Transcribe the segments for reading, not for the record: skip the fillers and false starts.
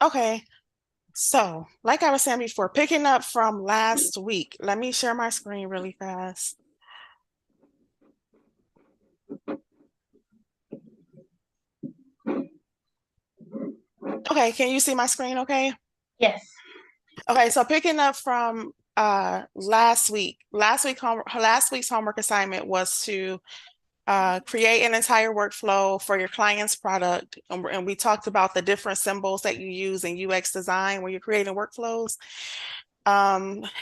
Okay. So, like I was saying before, picking up from last week, let me share my screen really fast. Okay, can you see my screen okay? Yes. Okay, so picking up from last week, last week's homework assignment was to create an entire workflow for your client's product. And we talked about the different symbols that you use in UX design when you're creating workflows.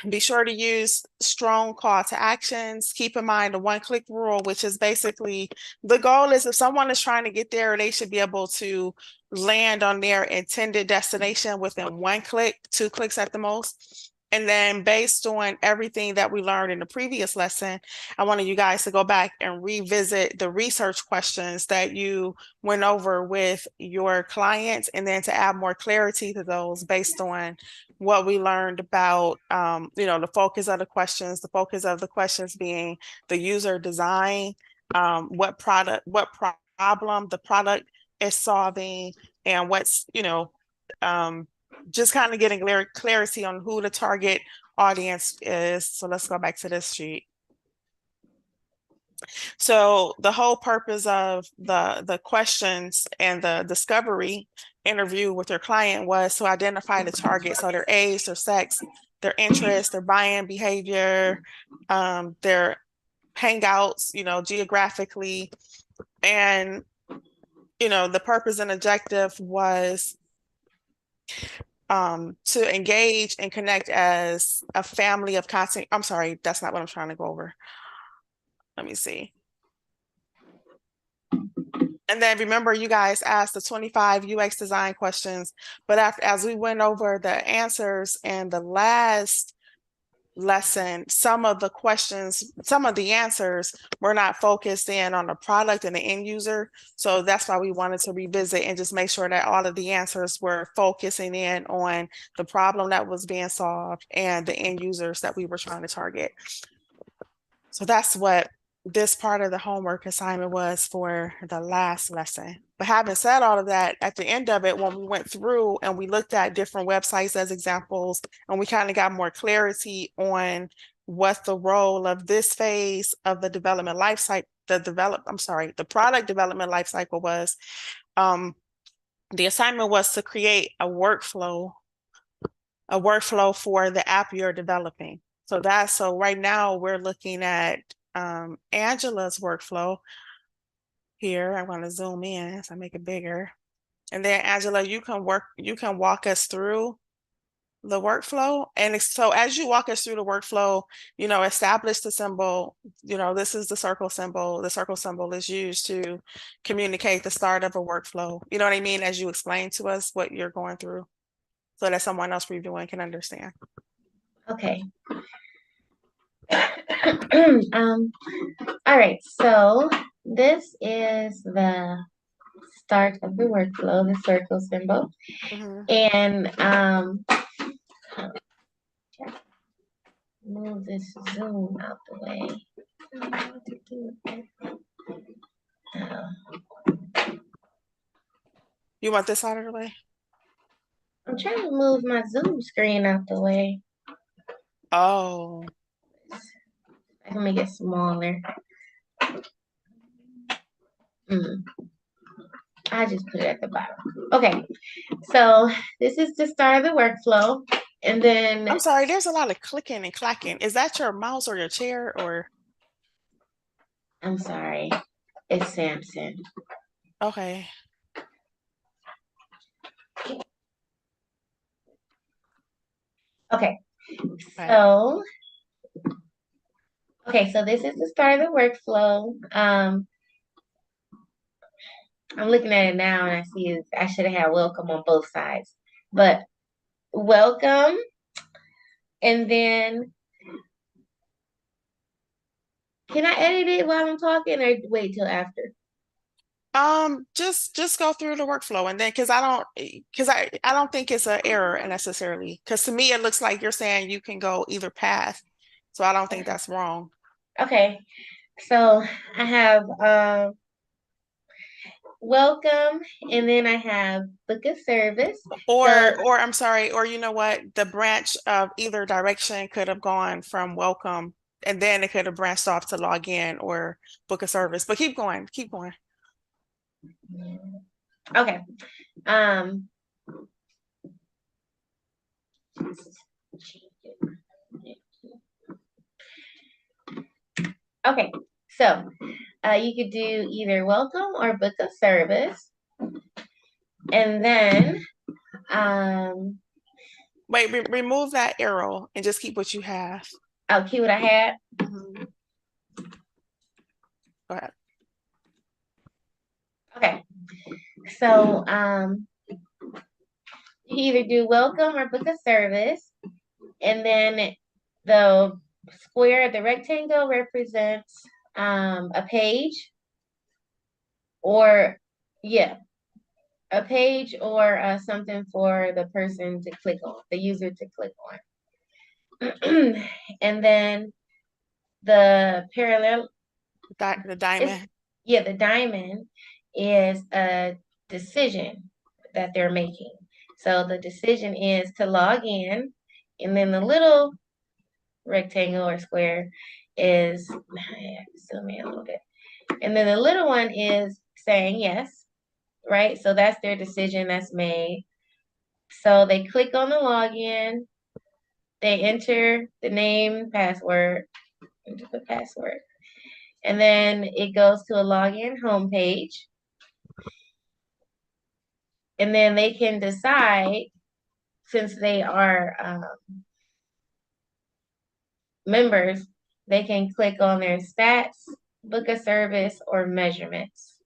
Be sure to use strong call to actions. Keep in mind the one-click rule, which is basically the goal is if someone is trying to get there, they should be able to land on their intended destination within one click, two clicks at the most. And then based on everything that we learned in the previous lesson, I wanted you guys to go back and revisit the research questions that you went over with your clients and then to add more clarity to those based on what we learned about, the focus of the questions being the user design, what problem the product is solving, and what's, um, just kind of getting clarity on who the target audience is. So let's go back to this sheet. So the whole purpose of the questions and the discovery interview with your client was to identify the target. So their age, their sex, their interest, their buying behavior, their hangouts, geographically. And, the purpose and objective was to engage and connect as a family of content. I'm sorry, that's not what I'm trying to go over. Let me see. And then remember, you guys asked the 25 UX design questions, but as we went over the answers in the last lesson, some of the answers were not focused in on the product and the end user. So that's why we wanted to revisit and just make sure that all of the answers were focusing in on the problem that was being solved and the end users that we were trying to target. So that's what this part of the homework assignment was for the last lesson. But having said all of that, at the end of it, when we went through and we looked at different websites as examples, and we kind of got more clarity on what the role of this phase of the development life cycle, the product development life cycle was, um, the assignment was to create a workflow for the app you're developing. So right now we're looking at Angela's workflow here. I want to zoom in so I make it bigger. And then Angela, you can walk us through the workflow. And so as you walk us through the workflow, establish the symbol, this is the circle symbol. The circle symbol is used to communicate the start of a workflow. You know what I mean? As you explain to us what you're going through so that someone else reviewing can understand. Okay. um, all right. So this is the start of the workflow, the circle symbol. Mhm. And move this zoom out the way. You want this out of the way? I'm trying to move my Zoom screen out the way. Oh, I can make it smaller. Mm, I just put it at the bottom. Okay, so this is the start of the workflow. And then I'm sorry. There's a lot of clicking and clacking. Is that your mouse or your chair or? I'm sorry, it's Samson. Okay. Okay, Okay. so so this is the start of the workflow. I'm looking at it now and I see I should have had welcome on both sides. But welcome, and then can I edit it while I'm talking or wait till after? Just go through the workflow and then because I don't think it's an error necessarily. Because to me it looks like you're saying you can go either path. So I don't think that's wrong. Okay, so I have welcome, and then I have book a service. So Or I'm sorry, or you know what? The branch of either direction could have gone from welcome and then it could have branched off to log in or book a service. But keep going, keep going. okay. Um okay. So you could do either welcome or book a service. And then Wait, remove that arrow and just keep what you have. I'll keep what I had. Mhm. Go ahead. Okay. So you either do welcome or book a service. And then the square, the rectangle represents a page or, yeah, a page or something for the person to click on, the user to click on. And then the parallel, The is, diamond. yeah, the diamond is a decision that they're making. So the decision is to log in, and then the little rectangle or square is, zoom in a little bit. And then the little one is saying yes, right? So that's their decision that's made. So they click on the login, they enter the name, password, enter the password. And then it goes to a login homepage. And then they can decide, since they are members, they can click on their stats, book a service, or measurements.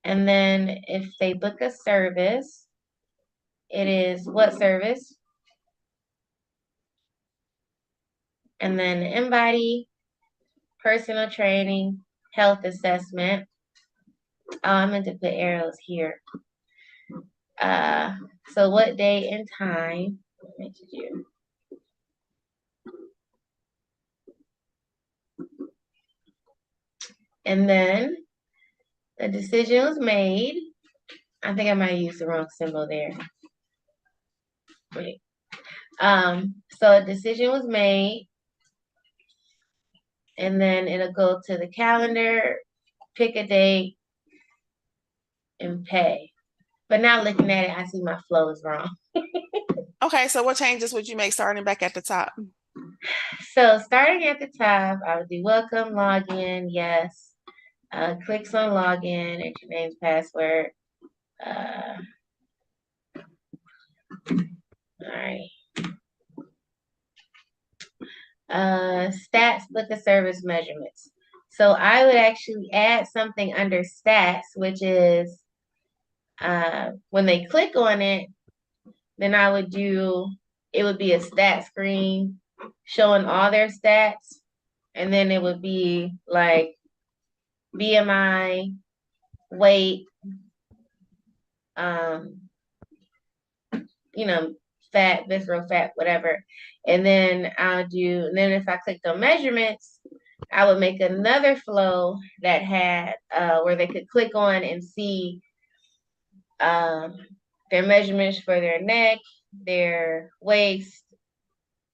And then if they book a service, it is what service? And then InBody, personal training, health assessment. Oh, I meant to put arrows here. So what day and time? And then the decision was made. I think I might use the wrong symbol there. Wait. So a decision was made, and then it'll go to the calendar, pick a date, and pay. But now looking at it, I see my flow is wrong. Okay, so what changes would you make starting back at the top? So starting at the top, I would do welcome, login, yes. Clicks on login, enter your name's password. All right. Stats, book of service measurements. So I would actually add something under stats, which is when they click on it, then I would do, it would be a stat screen showing all their stats. And then it would be like BMI, weight, um, fat, visceral fat, whatever. And then and then if I clicked on measurements, I would make another flow that had where they could click on and see um, their measurements for their neck, their waist,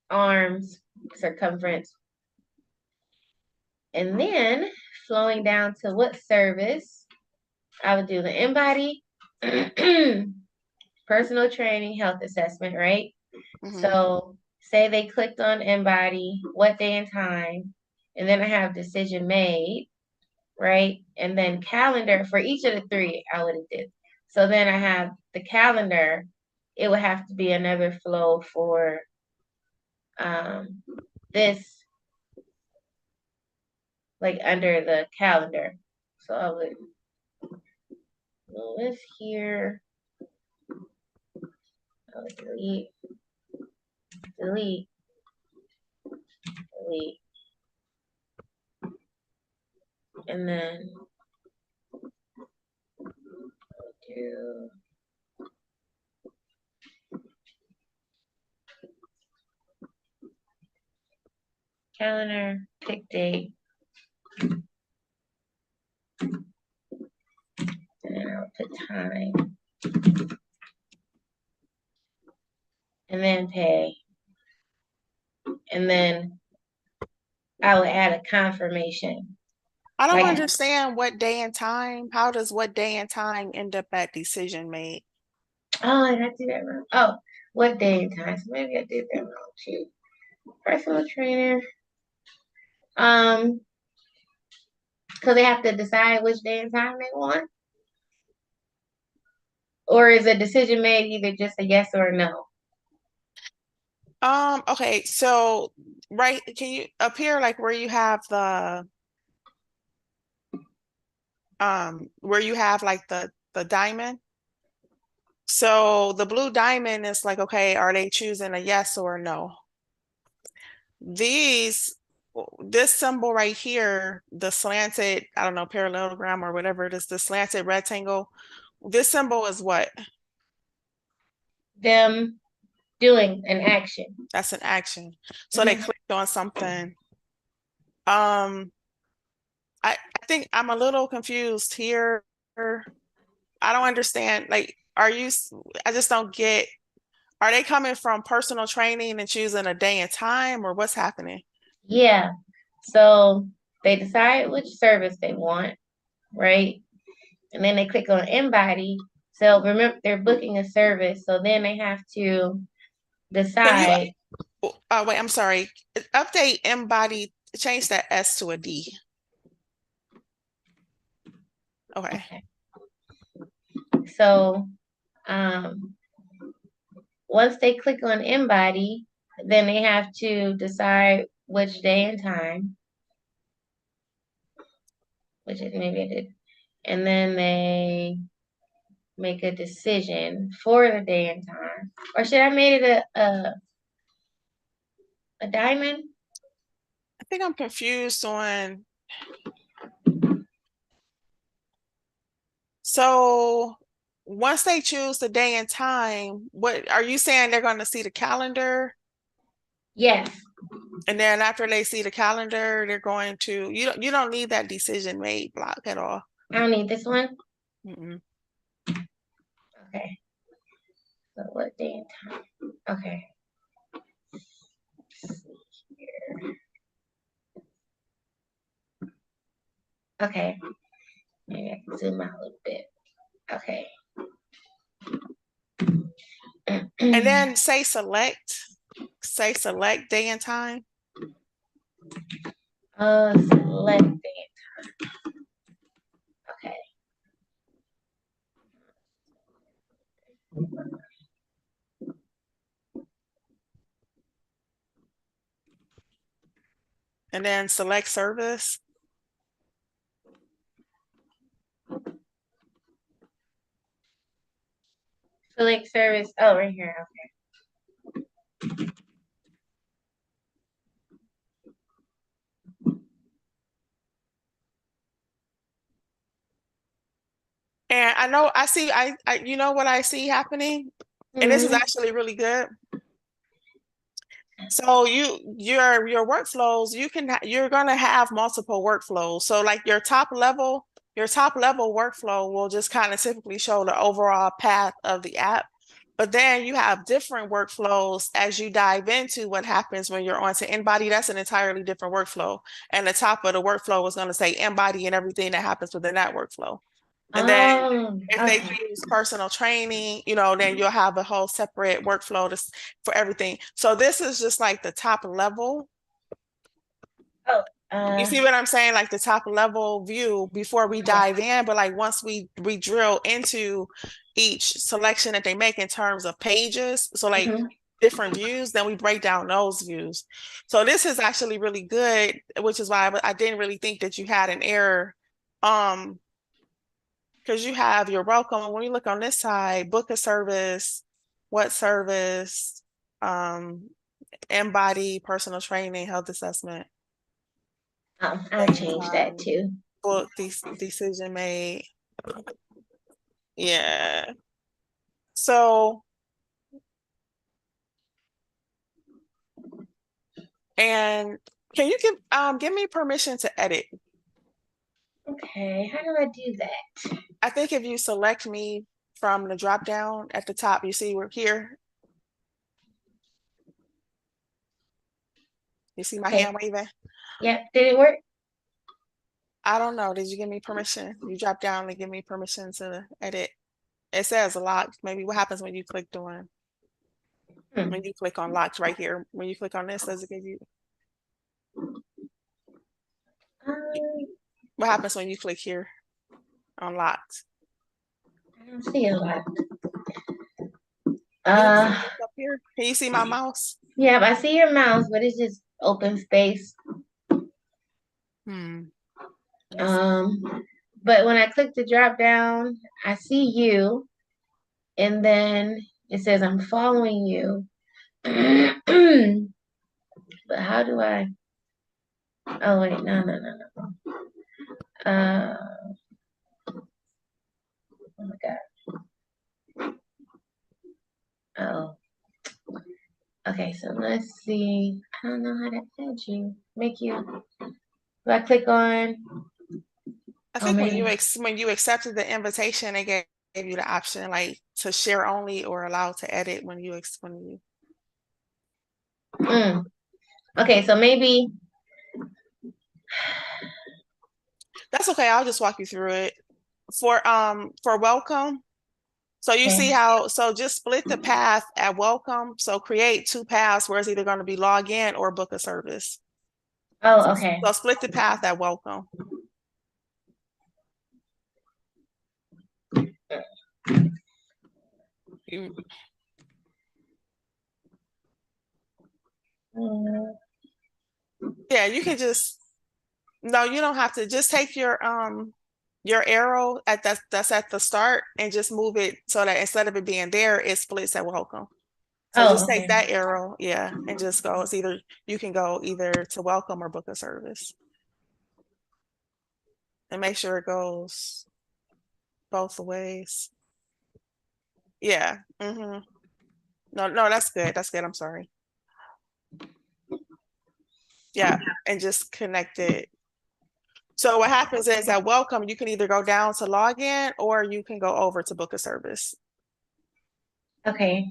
arms, circumference. And then flowing down to what service, I would do the InBody, personal training, health assessment, right? Mm-hmm. So say they clicked on InBody, what day and time, and then I have decision made, right? And then calendar for each of the three I would have did. So then I have the calendar. It would have to be another flow for this, like under the calendar. So I would move this here. I would delete, delete, delete. And then do calendar, pick date. put time and then pay. And then I would add a confirmation. I don't Like, understand what day and time. How does what day and time end up at decision made? oh, I got to do that wrong. Oh, what day and time? So maybe I did that wrong too. Personal trainer. Because they have to decide which day and time they want. Or is a decision made either just a yes or a no? Okay, so right, can you up here like where you have the where you have like the diamond? So the blue diamond is like, okay, are they choosing a yes or a no? These, this symbol right here, the slanted, I don't know, parallelogram or whatever it is, the slanted rectangle, this symbol is what? Them doing an action. That's an action. So they Mhm. clicked on something. Um, I think I'm a little confused here. I don't understand. Like, I just don't get, are they coming from personal training and choosing a day and time or what's happening? Yeah. So they decide which service they want, right? And then they click on embody. So remember, they're booking a service. So then they have to Can you, decide. wait, I'm sorry. Update embody, change that S to a D. Okay. Okay. So um, once they click on embody, then they have to decide which day and time, which is maybe I did. And then they make a decision for the day and time. Or should I made it a diamond? I think I'm confused on, so once they choose the day and time, what are you saying they're going to see the calendar? Yes. And then after they see the calendar, they're going to, you don't need that decision made block at all. I don't need this one. Mm-mm. Okay. So what day and time? Okay. Okay. Maybe I can zoom out a little bit. Okay. And then say select day and time. Select day. Okay. And then select service. Select service. Oh, right here. And I know I see you know what I see happening, Okay. and this is Mm-hmm. actually really good. So your workflows, you're gonna have multiple workflows. So like your top level workflow will just kind of typically show the overall path of the app. But then you have different workflows as you dive into what happens when you're onto InBody. That's an entirely different workflow. And the top of the workflow is going to say InBody and everything that happens within that workflow. And then Oh, if they okay. choose personal training, then you'll have a whole separate workflow for everything. So this is just like the top level. Oh, You see what I'm saying? Like the top level view before we okay. dive in, but like once we drill into each selection that they make in terms of pages, so like Mm-hmm. different views, then we break down those views. So this is actually really good, which is why I didn't really think that you had an error. Um, because you have your welcome. When you look on this side, book a service, what service, um, embody, personal training, health assessment, I'll day and change that time, too. book, decision made. Yeah. So, and can you give me permission to edit? Okay, how do I do that? I think if you select me from the drop down at the top, you see we're here. You see my Okay, hand waving? yep, did it work? I don't know. Did you give me permission? You drop down and give me permission to edit. It says locked. Maybe what happens Hmm. when you click on locked right here? When you click on this, does it give you Um, what happens when you click here on locked? I don't see a lot. You don't see Uh, this up here? Can you see my mouse? yeah, I see your mouse, but it's just open space. Hmm. Let me see. Um, but when I click the drop down, I see you, and then it says I'm following you. But how do I? Oh wait, no. Oh my God. Oh, okay. So let's see. I don't know how to add you. Make you. Do I click on? I Oh, think maybe. when you accepted the invitation, they gave you the option like to share only or allowed to edit when you Mm. Okay, so maybe. that's okay. I'll just walk you through it. For welcome, so you Okay. see how so just split the path at welcome. So create two paths where it's either going to be log in or book a service. Oh, okay. So split the path at welcome. You, Mm. yeah, you can just no, you don't have to just take your arrow that's at the start and just move it so that instead of it being there, it splits at welcome. So Oh, just take okay. that arrow, yeah, and just go. It's either you can go either to welcome or book a service and make sure it goes both ways. Yeah. No, that's good. That's good. I'm sorry. Yeah. And just connect it. So what happens is at welcome, you can either go down to login or you can go over to book a service. Okay.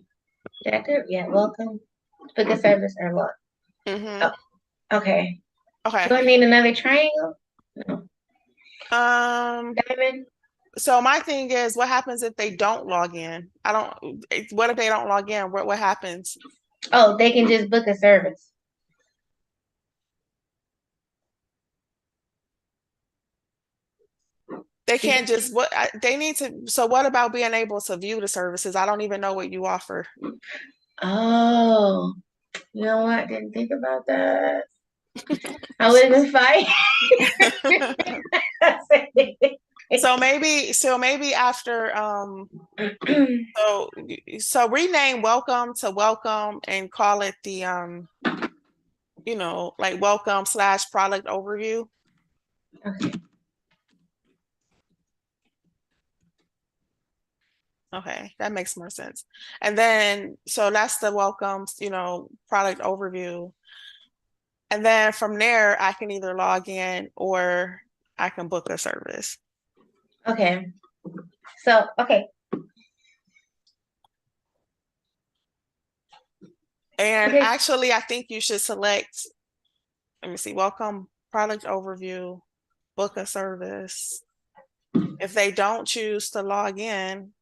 Did I do it? Yeah. Welcome. Book a service or what? Mm-hmm. Oh, okay. Okay. Do I need another triangle? No. Um, Diamond? so my thing is what happens if they don't log in? What if they don't log in? What happens? Oh, they can just book a service. They You can't just they need to. So what about being able to view the services? I don't even know what you offer. Oh, you know what? I didn't think about that. I would have been fine. So maybe after so so rename welcome to welcome and call it the like welcome slash product overview. Okay. Okay, that makes more sense. And then so that's the welcome, product overview. And then from there I can either log in or I can book a service. Okay. So, okay. And Okay. actually I think you should select, let me see, welcome product overview, book a service. If they don't choose to log in,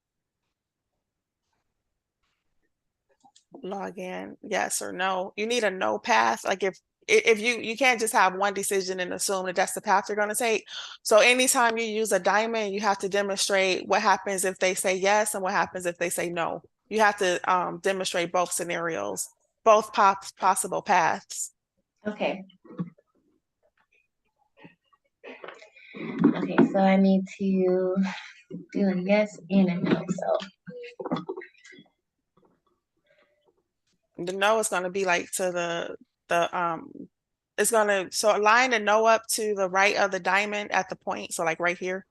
yes or no. You need a no path. Like if you can't just have one decision and assume that that's the path you're going to take. So anytime you use a diamond, you have to demonstrate what happens if they say yes and what happens if they say no. You have to demonstrate both scenarios, both possible paths. Okay. Okay. So I need to do a yes and a no. So, The no is going to be like to the it's going to so align the no up to the right of the diamond at the point. So like right here.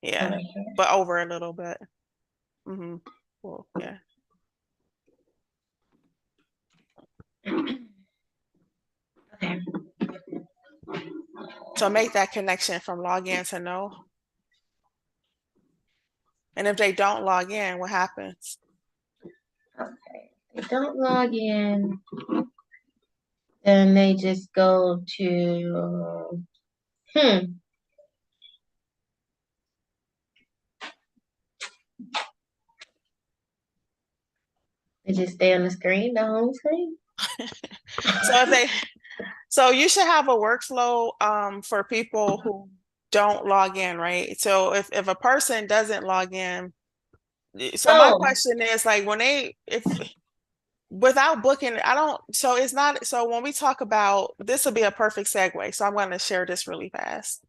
Yeah. over here. But over a little bit. Mm-hmm. Well, yeah. Okay. So make that connection from log in to no. And if they don't log in, what happens? Okay. They don't log in, then they just go to hmm. They just stay on the screen, the home screen. So if they, so you should have a workflow for people who don't log in, right? So if a person doesn't log in, so my Oh, question is like when they if without booking, I don't, so it's not, so when we talk about this will be a perfect segue. So I'm going to share this really fast.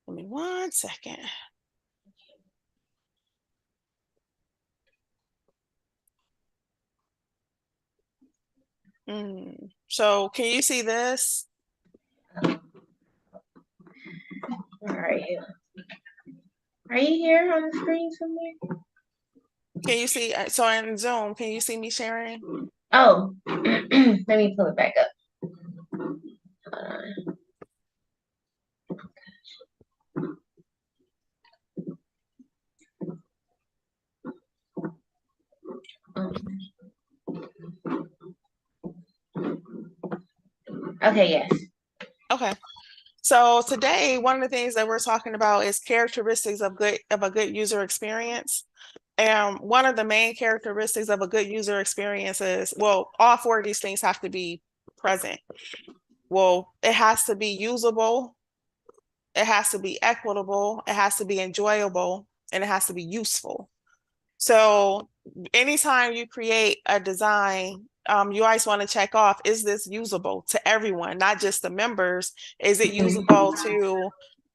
Give me 1 second. So can you see this? all right. Are you here on the screen somewhere? Can you see? So in Zoom, can you see me sharing? Oh, let me pull it back up. Uh, um, okay, yes. Okay. So today, one of the things that we're talking about is characteristics of a good user experience. And one of the main characteristics of a good user experience is, well, all four of these things have to be present. Well, it has to be usable, it has to be equitable, it has to be enjoyable, and it has to be useful. So anytime you create a design, you always want to check off, is this usable to everyone, not just the members? Is it usable to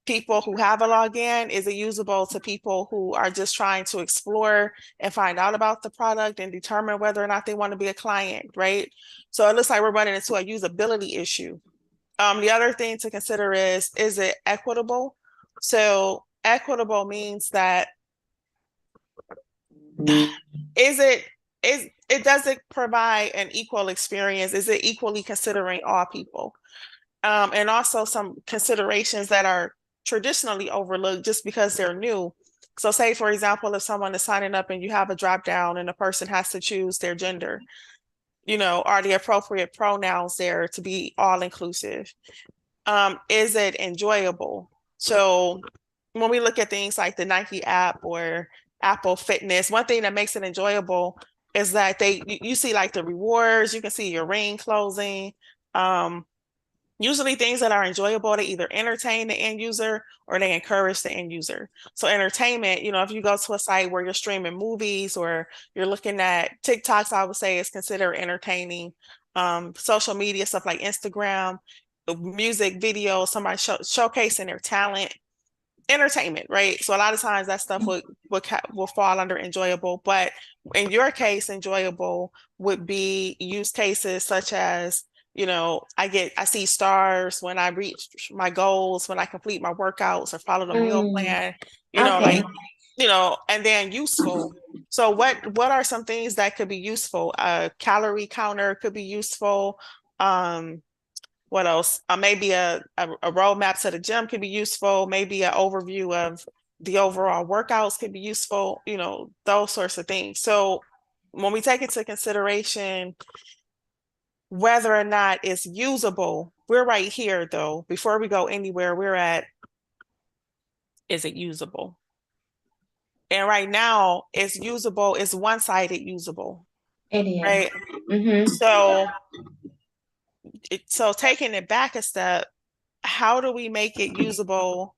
people who have a login? Is it usable to people who are just trying to explore and find out about the product and determine whether or not they want to be a client, right? So it looks like we're running into a usability issue. The other thing to consider is it equitable? So equitable means that is it is it does it provide an equal experience? Is it equally considering all people? And also some considerations that are traditionally overlooked just because they're new. So say, for example, if someone is signing up and you have a drop down and the person has to choose their gender, are the appropriate pronouns there to be all inclusive? Is it enjoyable? So when we look at things like the Nike app or Apple Fitness, one thing that makes it enjoyable is that you see like the rewards, you can see your ring closing. Um, Usually things that are enjoyable, they either entertain the end user or they encourage the end user. So entertainment, if you go to a site where you're streaming movies or you're looking at TikToks, I would say is considered entertaining. Social media, stuff like Instagram, music videos, somebody showcasing their talent, entertainment, right? So a lot of times that stuff will fall under enjoyable, but in your case, enjoyable would be use cases such as, I see stars when I reach my goals, when I complete my workouts or follow the meal Mm, plan, okay. like, and then useful. So what are some things that could be useful? A calorie counter could be useful. What else? Maybe a roadmap to the gym could be useful. Maybe an overview of the overall workouts could be useful, those sorts of things. So when we take into consideration whether or not it's usable, we're right here though. Before we go anywhere, we're at, is it usable? And right now, it's usable, it's one-sided usable, It is. right? Mm-hmm. So taking it back a step, how do we make it usable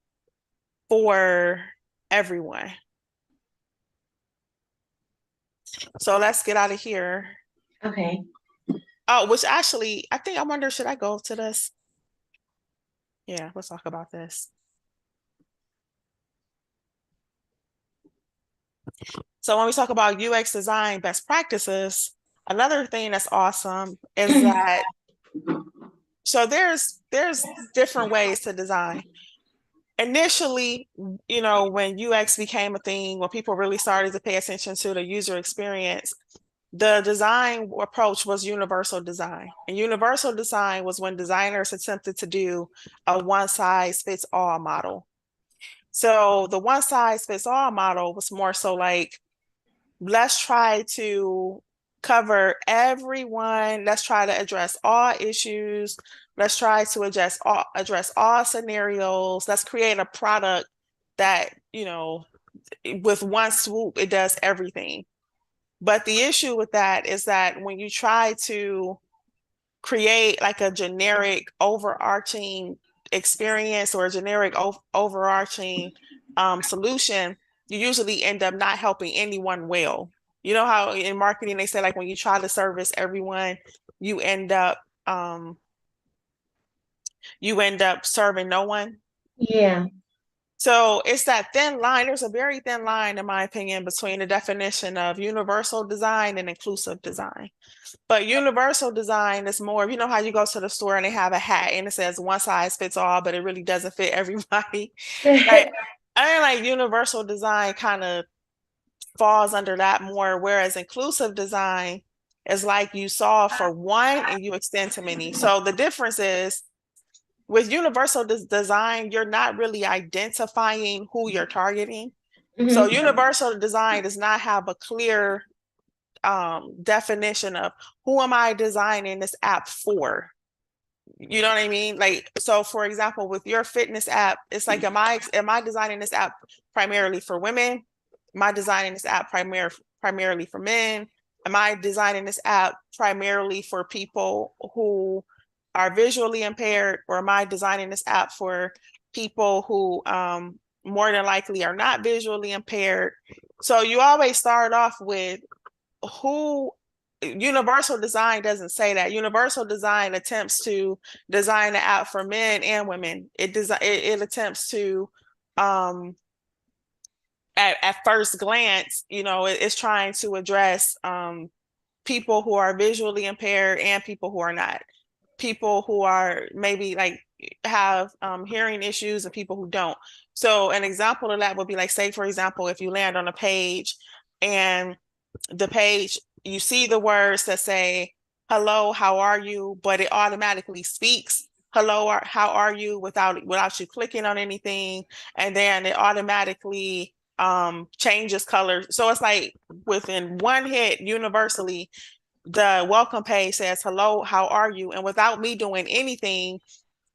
for everyone? So let's get out of here. Okay. Oh, which actually, I wonder, should I go to this? Yeah, let's talk about this. So when we talk about UX design best practices, another thing that's awesome is that, so there's different ways to design. Initially, when UX became a thing, when people really started to pay attention to the user experience, The design approach was universal design. And universal design was when designers attempted to do a one size fits all model. So the one size fits all model was more so like, let's try to cover everyone. Let's try to address all issues. Let's try to address all scenarios. Let's create a product that, with one swoop, it does everything. But the issue with that is that when you try to create like a generic overarching experience or a generic overarching solution, you usually end up not helping anyone well. You know how in marketing they say like when you try to service everyone, you end up serving no one. Yeah. So it's that thin line. There's a very thin line, in my opinion, between the definition of universal design and inclusive design. But universal design is more, you know how you go to the store and they have a hat and it says one size fits all, but it really doesn't fit everybody. Like I mean, like universal design kind of falls under that more, whereas inclusive design is like you solve for one and you extend to many. So the difference is with universal design, you're not really identifying who you're targeting. So Hmm. universal design does not have a clear definition of who am I designing this app for? You know what I mean? Like, so for example, with your fitness app, it's like, am I designing this app primarily for women? Am I designing this app primarily for men? Am I designing this app primarily for people who are visually impaired, or am I designing this app for people who more than likely are not visually impaired? So you always start off with who. Universal design doesn't say that. Universal design attempts to design the app for men and women. It attempts to at first glance, it's trying to address people who are visually impaired and people who are not. People who are maybe like have hearing issues and people who don't. So an example of that would be like, say, for example, if you land on a page and the page, you see the words that say, hello, how are you? But it automatically speaks, hello, how are you, without you clicking on anything. And then it automatically changes color. So it's like within one hit, universally, the welcome page says, hello, how are you? And without me doing anything,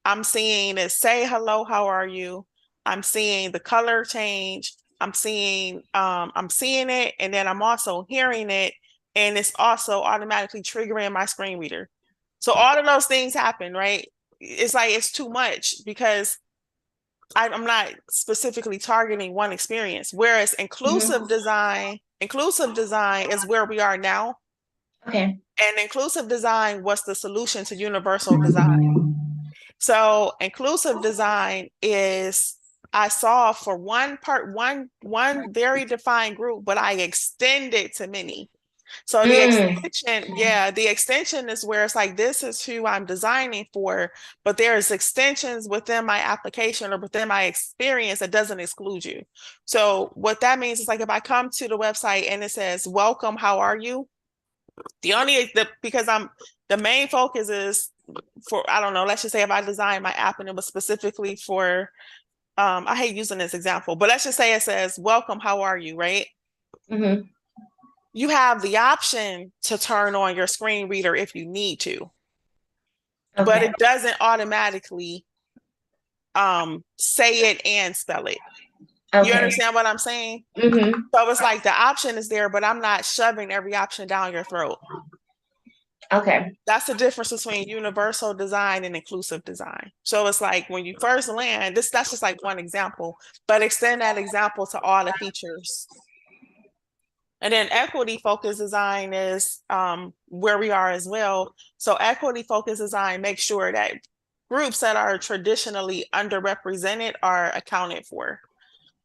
I'm seeing it say, hello, how are you? I'm seeing the color change. I'm seeing it, and then I'm also hearing it, and it's also automatically triggering my screen reader. So all of those things happen, right? It's like it's too much because I'm not specifically targeting one experience. Whereas Hmm. inclusive design is where we are now. Okay. And inclusive design was the solution to universal design. So inclusive design is I saw for one very defined group, but I extend it to many. So the Mm. extension, yeah, the extension is where it's like, this is who I'm designing for, but there's extensions within my application or within my experience that doesn't exclude you. So what that means is like, if I come to the website and it says, welcome, how are you? Because the main focus is for, I don't know, let's just say if I designed my app and it was specifically for, I hate using this example, but let's just say it says, welcome, how are you, right? Hmm. You have the option to turn on your screen reader if you need to, but Okay. it doesn't automatically say it and spell it. You Okay. understand what I'm saying? Hmm. So it's like the option is there, but I'm not shoving every option down your throat. Okay. That's the difference between universal design and inclusive design. So it's like when you first land, that's just like one example, but extend that example to all the features. And then equity focused design is where we are as well. So equity focused design makes sure that groups that are traditionally underrepresented are accounted for.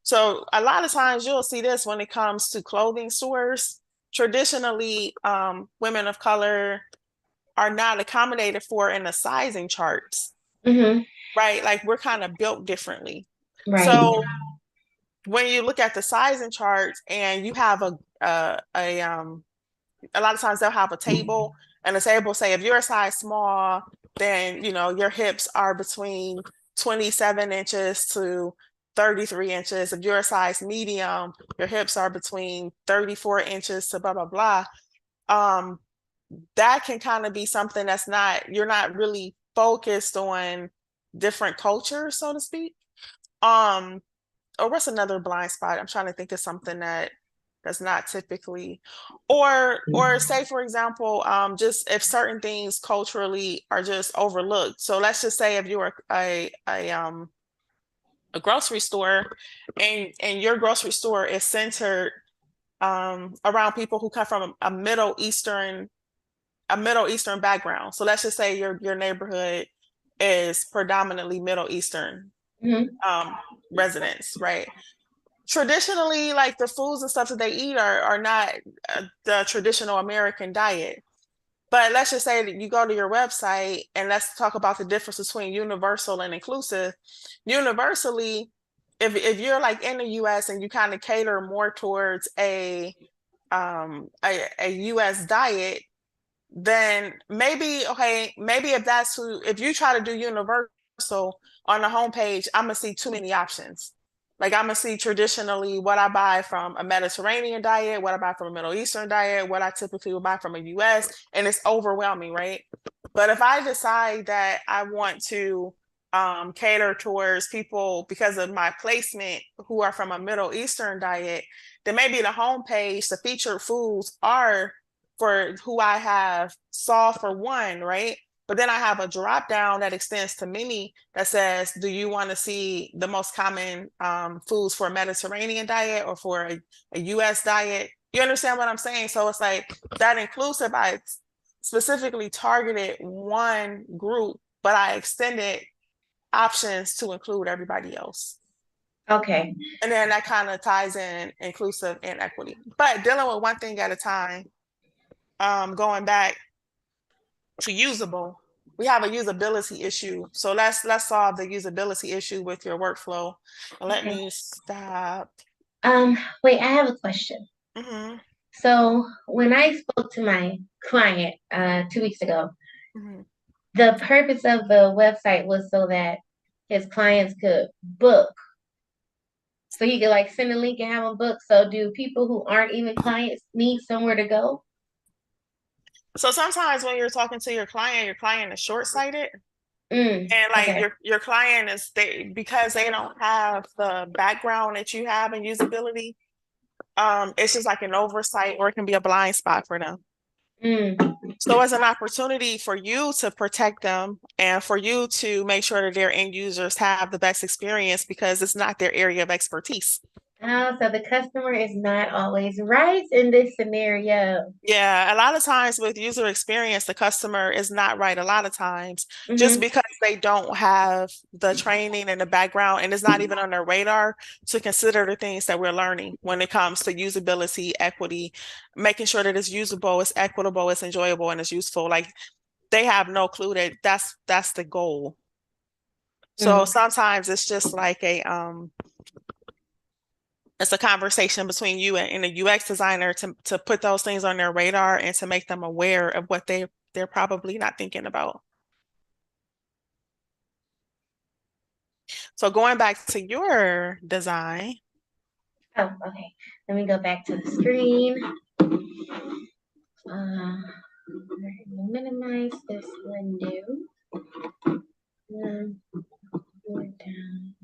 So a lot of times you'll see this when it comes to clothing stores. Traditionally, women of color are not accommodated for in the sizing charts, Hmm. right? Like we're kind of built differently. Right. So when you look at the sizing charts and you have A lot of times they'll have a table, and the table say if you're a size small, then your hips are between 27 inches to 33 inches. If you're a size medium, your hips are between 34 inches to blah blah blah. Um, that can kind of be something you're not really focused on different cultures, so to speak. Um, or what's another blind spot? I'm trying to think of something that's not typically, or say for example, just if certain things culturally are just overlooked. So let's just say if you're a grocery store, and your grocery store is centered around people who come from a Middle Eastern background. So let's just say your neighborhood is predominantly Middle Eastern Mm-hmm. residents, right? Traditionally, like the foods and stuff that they eat are not the traditional American diet. But let's just say that you go to your website and let's talk about the difference between universal and inclusive. Universally, if you're like in the US and you kind of cater more towards a US diet, then maybe, okay, maybe if you try to do universal on the homepage, I'm gonna see too many options. Like I'm gonna see traditionally what I buy from a Mediterranean diet, what I buy from a Middle Eastern diet, what I typically would buy from a US, and it's overwhelming, right? But if I decide that I want to cater towards people because of my placement who are from a Middle Eastern diet, then maybe the homepage, the featured foods are for who I have saw for one, right? But then I have a drop down that extends to many that says, do you want to see the most common foods for a Mediterranean diet or for a US diet? You understand what I'm saying? So it's like that inclusive, I specifically targeted one group, but I extended options to include everybody else. Okay. And then that kind of ties in inclusive and equity. But dealing with one thing at a time, going back to usable, we have a usability issue. So let's solve the usability issue with your workflow. And let Okay. me stop. Wait, I have a question. Hmm. So when I spoke to my client 2 weeks ago, Hmm. the purpose of the website was so that his clients could book. So he could like send a link and have them book. So do people who aren't even clients need somewhere to go? So sometimes when you're talking to your client is short-sighted. And like Okay. your client is because they don't have the background that you have in usability, it's just like an oversight or it can be a blind spot for them. Mm. So it's an opportunity for you to protect them and for you to make sure that their end users have the best experience because it's not their area of expertise. Oh, so the customer is not always right in this scenario. Yeah, a lot of times with user experience, the customer is not right a lot of times just Mm-hmm. because they don't have the training and the background, and it's not even on their radar to consider the things that we're learning when it comes to usability, equity, making sure that it's usable, it's equitable, it's enjoyable, and it's useful. Like they have no clue that that's the goal. So Mm. sometimes it's just like it's a conversation between you and a UX designer to put those things on their radar and to make them aware of what they're probably not thinking about. So going back to your design. Oh, okay. Let me go back to the screen. Minimize this window. Um, pull it down.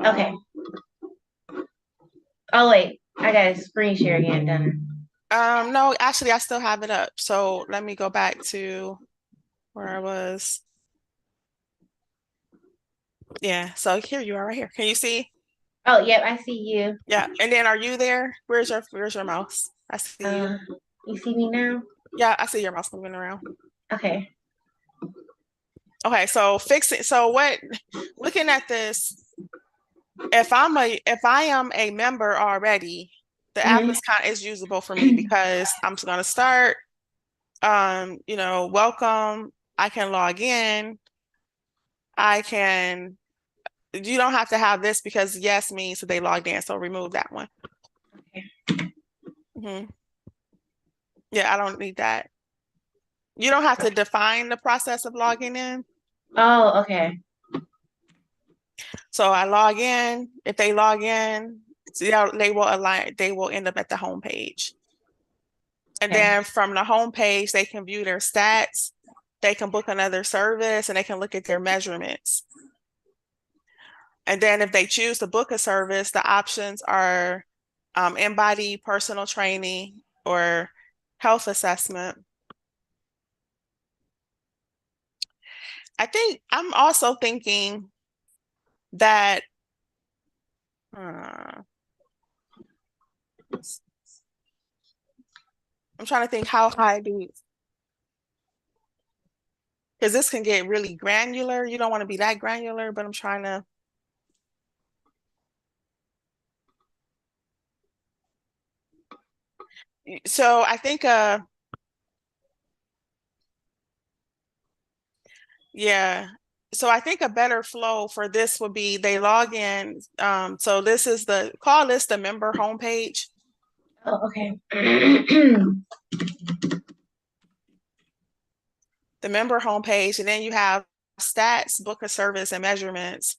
Okay. Oh wait, I got a screen share again, done. No, actually I still have it up. So let me go back to where I was. Yeah, so here you are right here. Can you see? Oh, yep, I see you. Yeah. And then are you there? Where's your mouse? I see you. Uh, you see me now? Yeah, I see your mouse moving around. Okay. Okay, so looking at this, if I am a member already, the app Mm-hmm. is usable for me because I'm just gonna start, welcome. I can log in. I can, you don't have to have this because yes means that they logged in, so remove that one. Okay. Hmm. Yeah, I don't need that. You don't have to define the process of logging in. Oh, okay. So I log in. If they log in, they will end up at the home page. And Okay. then from the home page, they can view their stats, they can book another service, and they can look at their measurements. And then if they choose to book a service, the options are in-body personal training or health assessment. I think I'm also thinking that uh, I'm trying to think how high do we, because this can get really granular. You don't want to be that granular, but I'm trying to. So I think yeah. So I think a better flow for this would be they log in. So this is call this the member homepage. Oh, okay. The member homepage, and then you have stats, book of service, and measurements.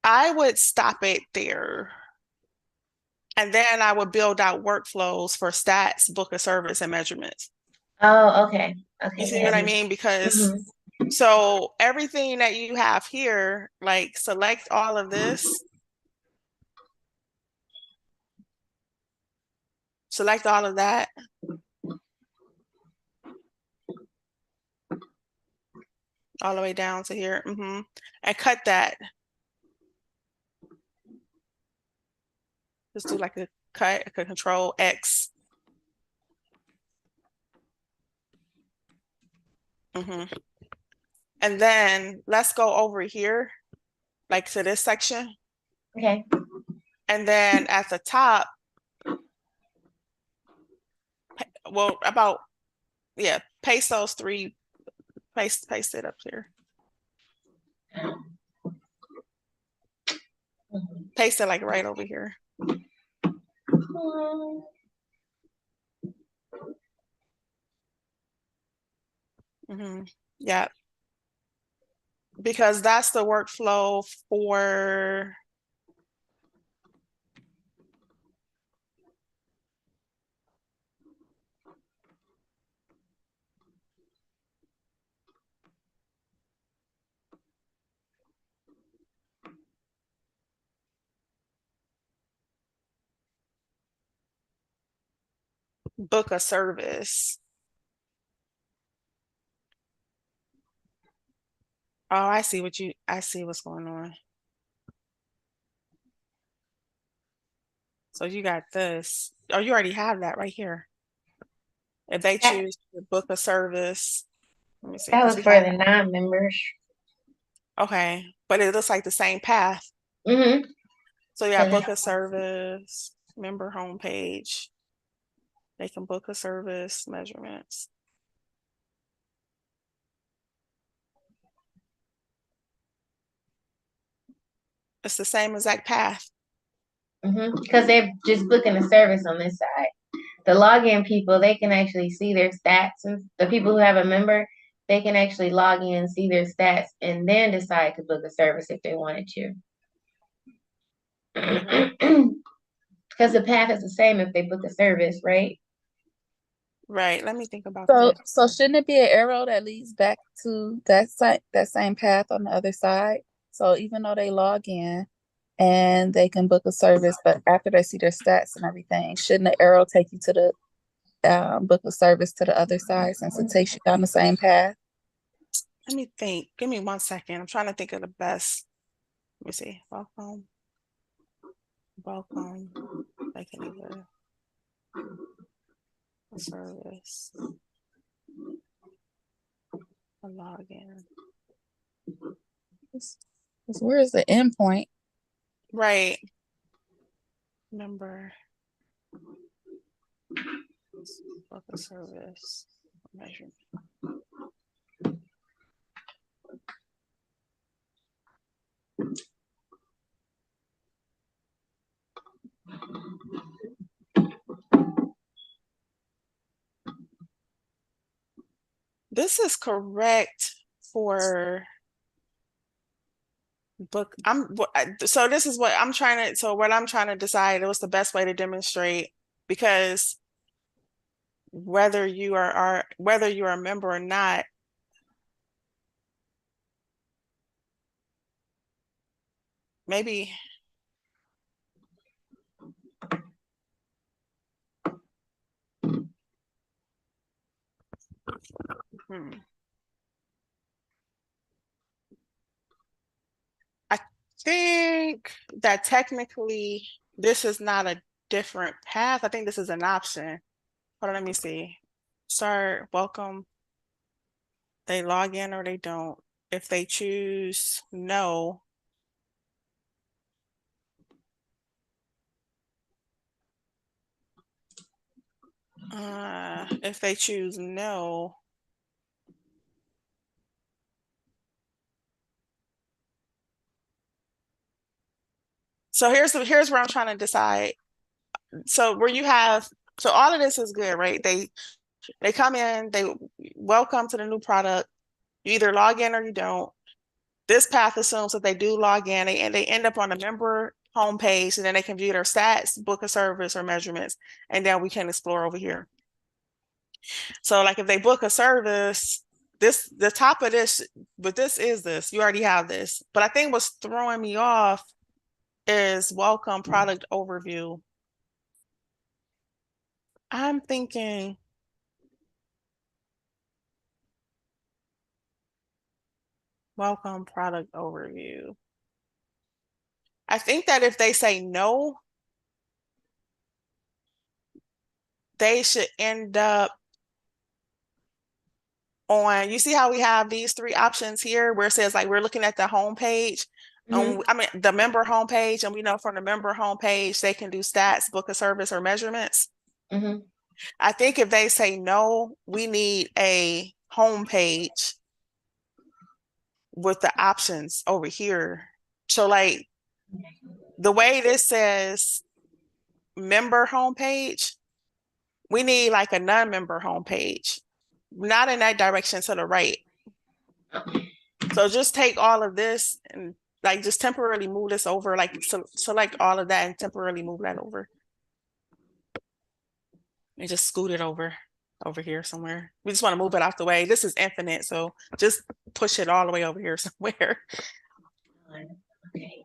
I would stop it there. And then I would build out workflows for stats, book of service, and measurements. Oh, okay. You Okay, see what yeah. I mean? Because Mm-hmm. so everything that you have here, like select all of this, select all of that, all the way down to here, and cut that. Just do like a cut, a control X. And then let's go over here, like to this section. Okay. And then at the top, well, yeah, paste those three, paste it up here. Paste it like right over here. Yeah, because that's the workflow for book a service. Oh, I see what's going on. So you got this. Oh, you already have that right here. If they That, choose to book a service, let me see, that because was we for got, the non-members. okay, but it looks like the same path. Mm-hmm. So yeah, Because book a service, member homepage. They can book a service, measurements. It's the same exact path. they're just booking a service on this side. The login people, they can actually see their stats, and the people who have a member, they can actually log in, see their stats, and then decide to book a service if they wanted to. Because the path is the same if they book a service, right? Right. Let me think about So, this. so shouldn't it be an arrow that leads back to that same path on the other side? So even though they log in and they can book a service, but after they see their stats and everything, shouldn't the arrow take you to the book a service to the other side since it takes you down the same path? Let me think. Give me 1 second. I'm trying to think of the best. Let me see. Welcome. I can either a service, a login. 'Cause where is the endpoint? Right. Number, book a service, measurement. this is correct for book. So this is what I'm trying to, so what I'm trying to decide, it was the best way to demonstrate, because whether you are a member or not, maybe. I think that technically this is not a different path. I think this is an option. Hold on, let me see. Start, welcome. They log in or they don't. If they choose no, if they choose no, so here's where I'm trying to decide. So where you have, so all of this is good, right? They come in, they welcome to the new product. You either log in or you don't. This path assumes that they do log in and they end up on a member homepage, and then they can view their stats, book a service or measurements, and then we can explore over here. So like if they book a service, the top of this, but this is this, you already have this. But I think what's throwing me off is welcome product overview. I'm thinking welcome product overview. I think that if they say no, they should end up on, you see how we have these three options here where it says like we're looking at the home page. I mean the member homepage, and we know from the member homepage they can do stats, book a service, or measurements. I think if they say no, we need a homepage with the options over here. So like the way this says member homepage, we need like a non-member homepage, not in that direction, to the right. So just take all of this and like just temporarily move this over, like select all of that and temporarily move that over. And just scoot it over here somewhere. We just want to move it out the way. This is infinite, so just push it all the way over here somewhere. Okay.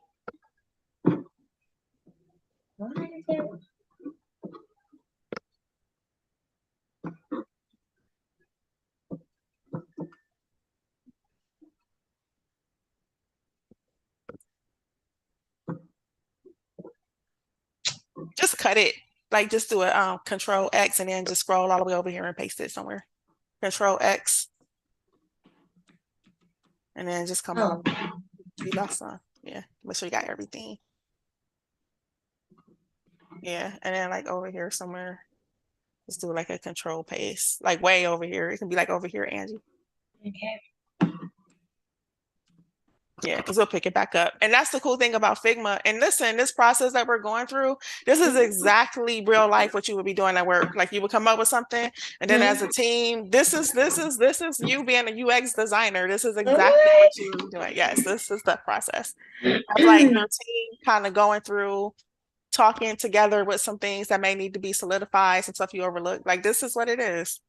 Just cut it. Like just do a Control X and then just scroll all the way over here and paste it somewhere. Control X. And then just come on. You lost some. Yeah. Make sure you got everything. Yeah. And then like over here somewhere, just do like a control paste, like way over here. It can be like over here, Angie. Okay. Yeah, because we'll pick it back up. And that's the cool thing about Figma. And listen, this process that we're going through, this is exactly real life what you would be doing at work. Like you would come up with something, and then as a team, this is you being a UX designer. This is exactly what you would be doing. Yes, this is the process. Of like your team kind of going through, talking together with some things that may need to be solidified, some stuff you overlooked. Like this is what it is.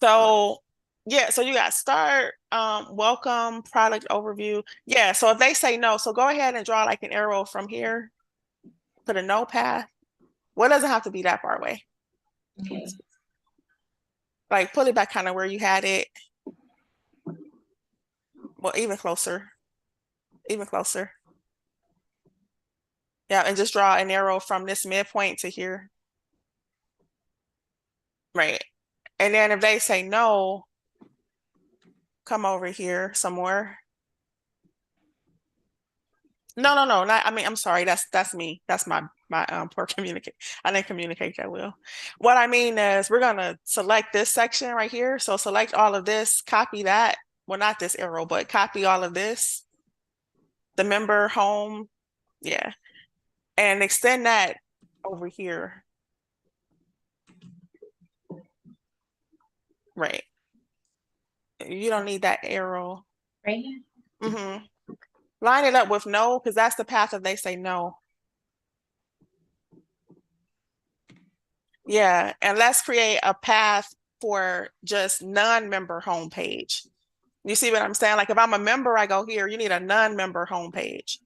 So yeah, so you got start, welcome, product overview. Yeah, so if they say no, so go ahead and draw like an arrow from here to the no path. Well, it doesn't have to be that far away. Okay. Like pull it back kind of where you had it. Well, even closer. Even closer. Yeah, and just draw an arrow from this midpoint to here. Right. And then if they say no, come over here somewhere. No, not, I mean, I'm sorry, that's me. That's my poor communicate. I didn't communicate that well. What I mean is we're gonna select this section right here. So select all of this, copy that. Well, not this arrow, but copy all of this. The member home, yeah. And extend that over here. Right. You don't need that arrow. Right here. Mm-hmm. Line it up with no, because that's the path that they say no. Yeah, and let's create a path for just non-member homepage. You see what I'm saying? Like if I'm a member, I go here, you need a non-member homepage.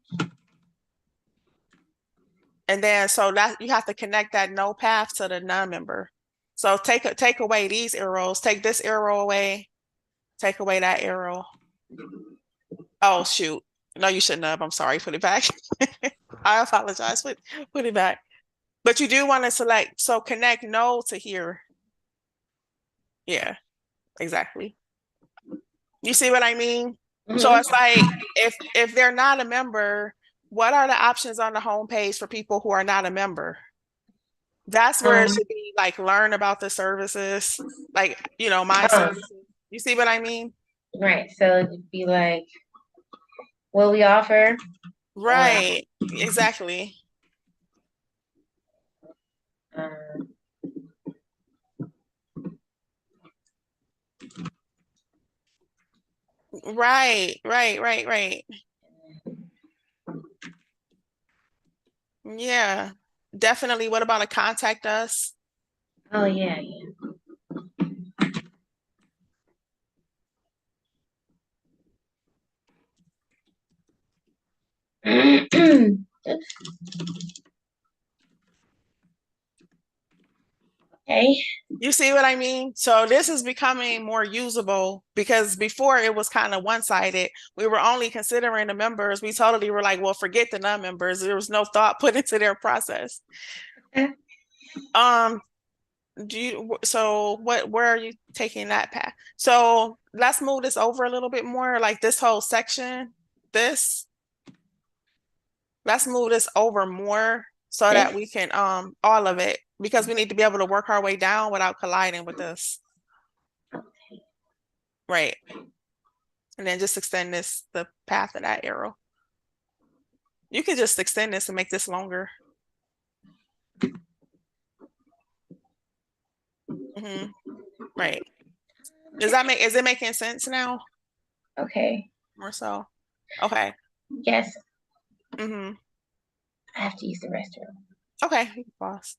And then so that you have to connect that no path to the non-member. So take away these arrows, take this arrow away, take away that arrow. Oh shoot. No, you shouldn't have. I'm sorry. Put it back. I apologize. Put it back. But you do want to select, so connect no to here. Yeah, exactly. You see what I mean? So Mhm. it's like if they're not a member, what are the options on the homepage for people who are not a member? That's where it should be like learn about the services, like my Oh, services. You see what I mean? right. So it'd be like what we offer. Right. Exactly. Um, Right. Right. Yeah. Definitely. What about a contact us? oh yeah, yeah. Okay. You see what I mean? So this is becoming more usable because before it was kind of one-sided. We were only considering the members. We totally were like, well, forget the non-members. There was no thought put into their process. Um, where are you taking that path? So let's move this over a little bit more, like this whole section, let's move this over more so that we can, all of it, because we need to be able to work our way down without colliding with this. Right. And then just extend the path of that arrow. You could just extend this and make this longer. Mm-hmm. Right. Is it making sense now? Okay. More so. Okay. Yes, Mm-hmm. I have to use the restroom. Okay. Boss.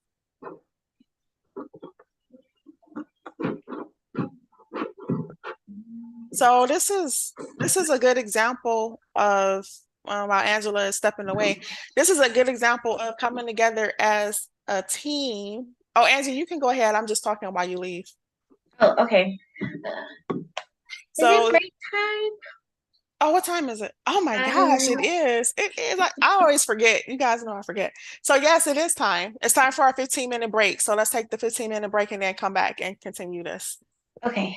So this is a good example of while Angela is stepping away. This is a good example of coming together as a team. Oh, Angie, you can go ahead. I'm just talking while you leave. Oh, okay. Is it So, break time? oh, what time is it? Oh my gosh, it is. It is like I always forget. You guys know I forget. So yes, it is time. It's time for our 15-minute break. So let's take the 15-minute break and then come back and continue this. Okay.